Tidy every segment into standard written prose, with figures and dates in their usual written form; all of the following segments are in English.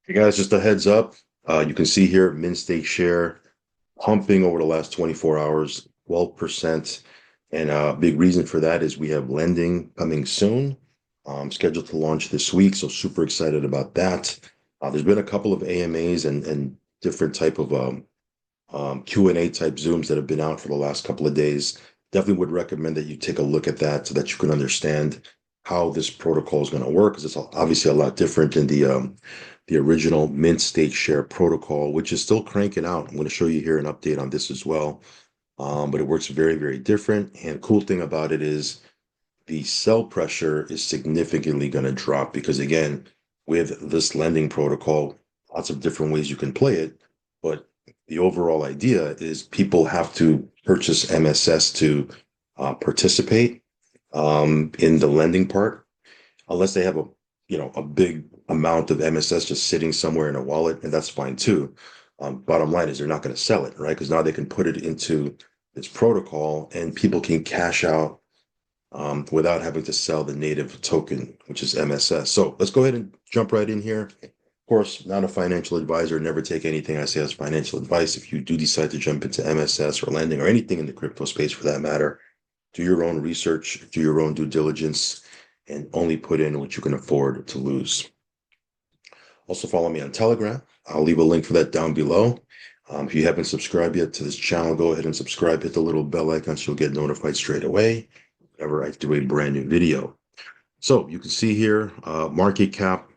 Hey guys, just a heads up. You can see here min stake share pumping over the last 24 hours, 12%. And a big reason for that is we have lending coming soon, scheduled to launch this week. So super excited about that. There's been a couple of AMAs and different type of Q&A type Zooms that have been out for the last couple of days. Definitely would recommend that you take a look at that so that you can understand how this protocol is going to work, because it's obviously a lot different than the original mint stake share protocol, which is still cranking out. I'm going to show you here an update on this as well. But it works very, very different. And the cool thing about it is the sell pressure is significantly going to drop because, again, with this lending protocol, lots of different ways you can play it. But the overall idea is people have to purchase MSS to participate in the lending part, unless they have a big amount of MSS just sitting somewhere in a wallet, and that's fine too. Bottom line is they're not going to sell it, right? Because now they can put it into this protocol and people can cash out without having to sell the native token, which is MSS. So let's go ahead and jump right in here. Of course, not a financial advisor. Never take anything I say as financial advice. If you do decide to jump into MSS or lending or anything in the crypto space for that matter, do your own research, do your own due diligence, and only put in what you can afford to lose. Also, follow me on Telegram. I'll leave a link for that down below. If you haven't subscribed yet to this channel, go ahead and subscribe. Hit the little bell icon so you'll get notified straight away whenever I do a brand new video. So you can see here, market cap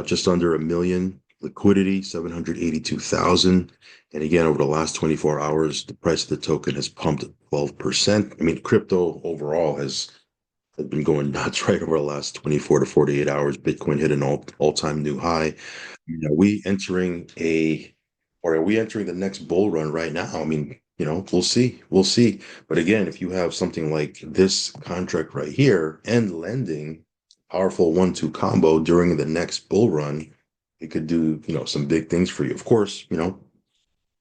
just under a million, liquidity 782,000. And again, over the last 24 hours, the price of the token has pumped 12%. I mean, crypto overall has been going nuts right over the last 24 to 48 hours. Bitcoin hit an all-time new high. We entering or are we entering the next bull run right now? I mean, we'll see. We'll see. But again, if you have something like this contract right here and lending, powerful 1-2 combo during the next bull run, it could do, some big things for you. Of course,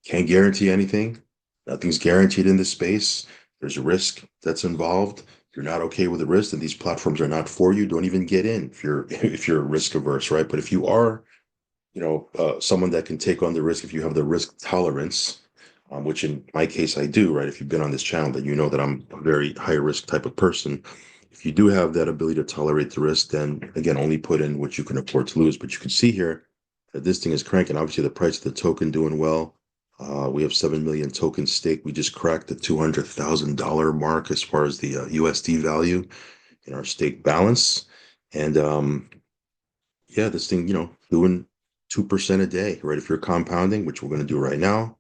can't guarantee anything. Nothing's guaranteed in this space. There's a risk that's involved. If you're not okay with the risk, then these platforms are not for you. Don't even get in if you're if you're risk averse, right? But if you are, someone that can take on the risk, if you have the risk tolerance, which in my case I do, right? If you've been on this channel, then you know that I'm a very high risk type of person. If you do have that ability to tolerate the risk, then again, only put in what you can afford to lose. But you can see here that this thing is cranking. Obviously, the price of the token doing well. We have 7 million tokens staked. We just cracked the $200,000 mark as far as the USD value in our stake balance. And yeah, this thing, doing 2% a day, right? If you're compounding, which we're going to do right now,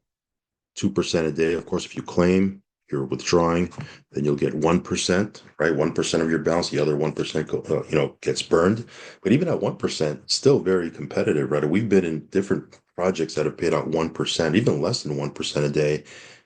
2% a day. Of course, if you claim you're withdrawing, then you'll get 1%, right? 1% of your balance, the other 1% gets burned. But even at 1%, still very competitive, right? We've been in different projects that have paid out 1%, even less than 1% a day,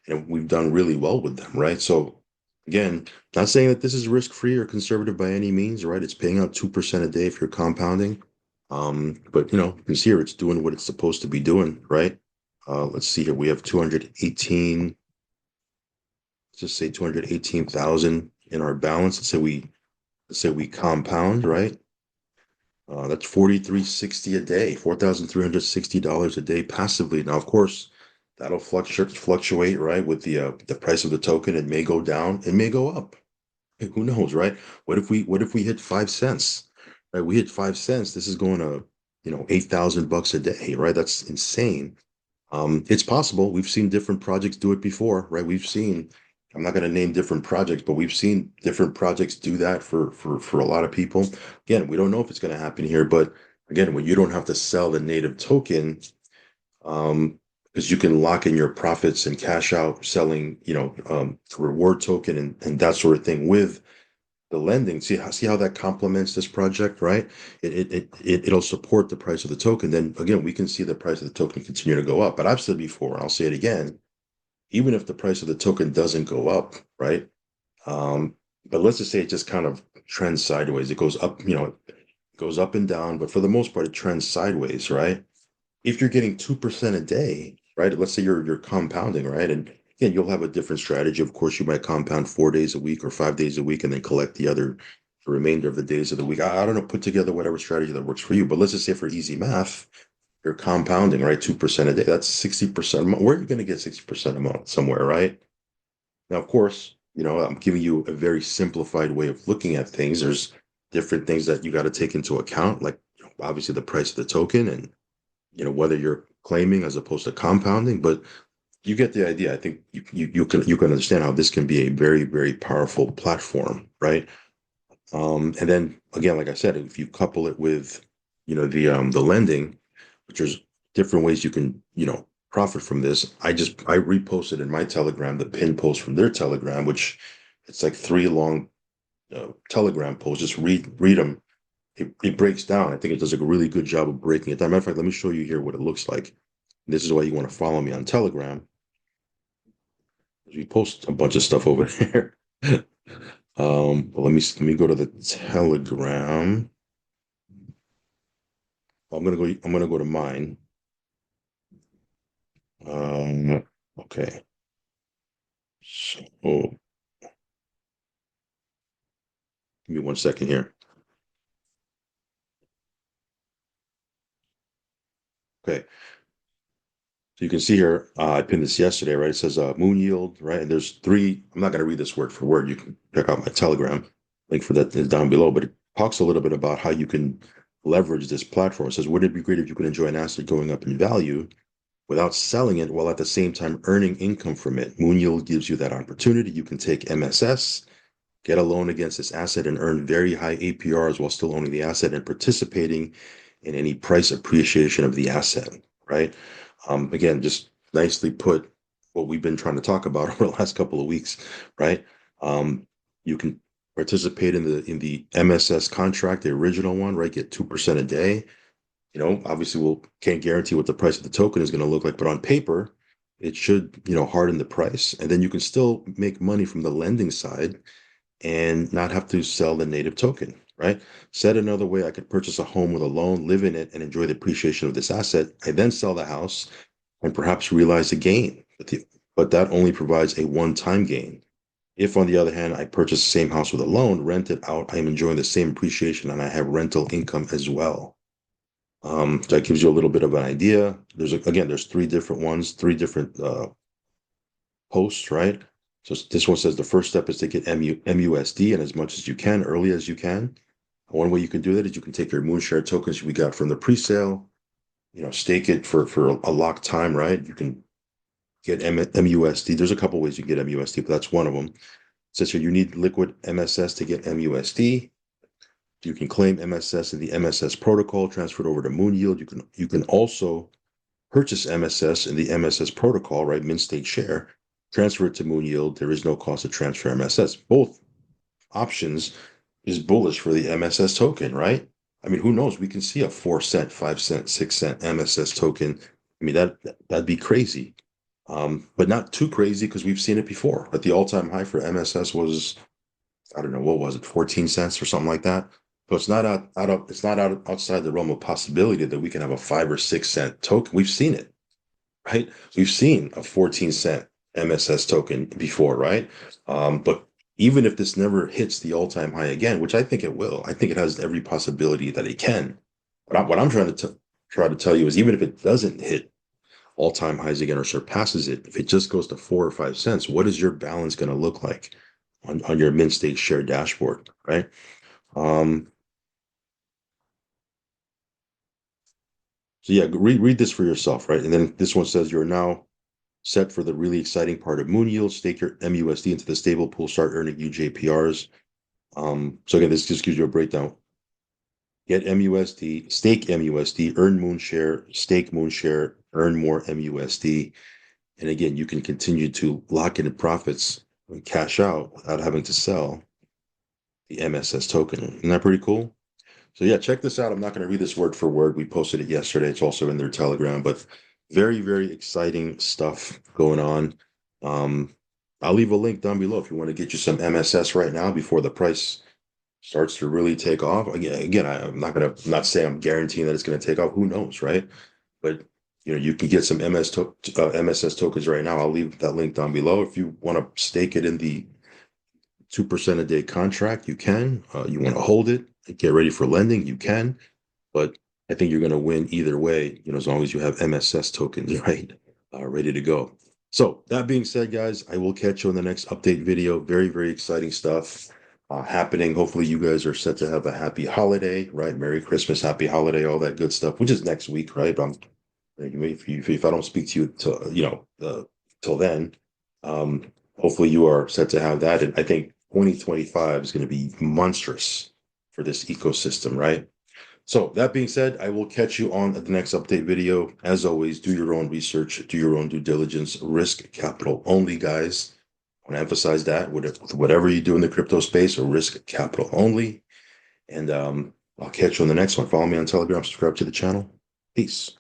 and we've done really well with them, right? So again, not saying that this is risk-free or conservative by any means, right? It's paying out 2% a day if you're compounding. But you can see here it's doing what it's supposed to be doing, right? Let's see here. We have 218, let's just say 218,000 in our balance. Let's say we compound, right? That's 4,360 a day, $4,360 a day passively. Now, of course, that'll fluctuate, right? With the price of the token. It may go down, it may go up. Who knows, right? What if we hit 5 cents? Right? We hit 5 cents. This is going to, $8,000 a day, right? That's insane. It's possible. We've seen different projects do it before, right? I'm not going to name different projects, but we've seen different projects do that for a lot of people. Again, we don't know if it's going to happen here, but again, when you don't have to sell the native token, because you can lock in your profits and cash out selling, reward token and that sort of thing with the lending. See how that complements this project, right? It'll support the price of the token. Then again, we can see the price of the token continue to go up. But I've said before, and I'll say it again, even if the price of the token doesn't go up, right? But let's just say it just kind of trends sideways. It goes up, it goes up and down, but for the most part, it trends sideways, right? If you're getting 2% a day, right? Let's say you're compounding, right? And again, you'll have a different strategy. Of course, you might compound 4 days a week or 5 days a week and then collect the remainder of the days of the week. I don't know, put together whatever strategy that works for you. But let's just say for easy math, you're compounding, right? 2% a day. That's 60% a month. Where are you going to get 60% a month? Somewhere, right? Now, of course, I'm giving you a very simplified way of looking at things. There's different things that you got to take into account, like obviously the price of the token and whether you're claiming as opposed to compounding, but you get the idea. I think you can understand how this can be a very, very powerful platform, right? And then again, like I said, if you couple it with, the lending, which there's different ways you can, profit from this. I reposted in my Telegram the pin post from their Telegram, which it's like three long Telegram posts. Just read them. It breaks down. I think it does a really good job of breaking it down. Matter of fact, let me show you here what it looks like. This is why you want to follow me on Telegram. We post a bunch of stuff over there. But let me go to the Telegram. I'm gonna go to mine. Okay. So give me 1 second here. Okay. So you can see here, I pinned this yesterday, right? It says moon yield, right? And there's three. I'm not going to read this word for word. You can check out my Telegram. Link for that is down below. But it talks a little bit about how you can leverage this platform. It says, wouldn't it be great if you could enjoy an asset going up in value without selling it while at the same time earning income from it? Moon yield gives you that opportunity. You can take MSS, get a loan against this asset, and earn very high APRs while still owning the asset and participating in any price appreciation of the asset, right? Again, just nicely put what we've been trying to talk about over the last couple of weeks, right? You can participate in the MSS contract, the original one, right? Get 2% a day. Obviously we'll can't guarantee what the price of the token is going to look like, but on paper, it should, harden the price. And then you can still make money from the lending side and not have to sell the native token, right? Said another way, I could purchase a home with a loan, live in it, and enjoy the appreciation of this asset. I then sell the house and perhaps realize a gain, but that only provides a one-time gain. If, on the other hand, I purchase the same house with a loan, rent it out, I am enjoying the same appreciation and I have rental income as well. So that gives you a little bit of an idea. There's three different ones, three different posts, right? So this one says the first step is to get MUSD and as much as you can, early as you can. One way you can do that is you can take your Moonshare tokens we got from the pre-sale, stake it for a locked time, right? You can get MUSD. There's a couple ways you can get MUSD, but that's one of them. It says here you need liquid MSS to get MUSD. You can claim MSS in the MSS protocol, transfer it over to Moon Yield. You can also purchase MSS in the MSS protocol, right? Mint state share, transfer it to Moon Yield. There is no cost to transfer MSS. Both options is bullish for the MSS token, right? I mean, who knows? We can see a 4 cent, 5 cent, 6 cent MSS token. I mean, that'd be crazy. But not too crazy because we've seen it before. But the all-time high for MSS was, I don't know, what was it, 14 cents or something like that. So it's not outside the realm of possibility that we can have a 5 or 6 cent token. We've seen it, right? We've seen a 14 cent MSS token before, right? But even if this never hits the all-time high again, which I think it will, I think it has every possibility that it can. But what I'm try to tell you is even if it doesn't hit all-time highs again or surpasses it, if it just goes to 4 or 5 cents, what is your balance going to look like on your mint state share dashboard, right? Um, so yeah, read this for yourself, right? And then this one says you're now set for the really exciting part of Moon Yield. Stake your MUSD into the stable pool, start earning UJPRs. So again, this just gives you a breakdown. Get MUSD, stake MUSD, earn Moonshare, stake Moonshare, earn more MUSD. And again, you can continue to lock in profits and cash out without having to sell the MSS token. Isn't that pretty cool? So yeah, check this out. I'm not going to read this word for word. We posted it yesterday. It's also in their Telegram, but very, very exciting stuff going on. Um, I'll leave a link down below if you want to get you some MSS right now before the price starts to really take off. Again, I'm not saying I'm guaranteeing that it's going to take off. Who knows, right? But you can get some MSS tokens right now. I'll leave that link down below. If you want to stake it in the 2% a day contract, you can. You want to hold it and get ready for lending, you can. But I think you're going to win either way, as long as you have MSS tokens, right? Ready to go. So that being said, guys, I will catch you on the next update video. very, very exciting stuff happening. Hopefully you guys are set to have a happy holiday, right? Merry Christmas, happy holiday, all that good stuff, which is next week, right? If I don't speak to you till, till then, hopefully you are set to have that. And I think 2025 is going to be monstrous for this ecosystem, right? So that being said, I will catch you on the next update video. As always, do your own research, do your own due diligence, risk capital only, guys. I want to emphasize that whatever you do in the crypto space, or risk capital only. And I'll catch you on the next one. Follow me on Telegram, subscribe to the channel. Peace.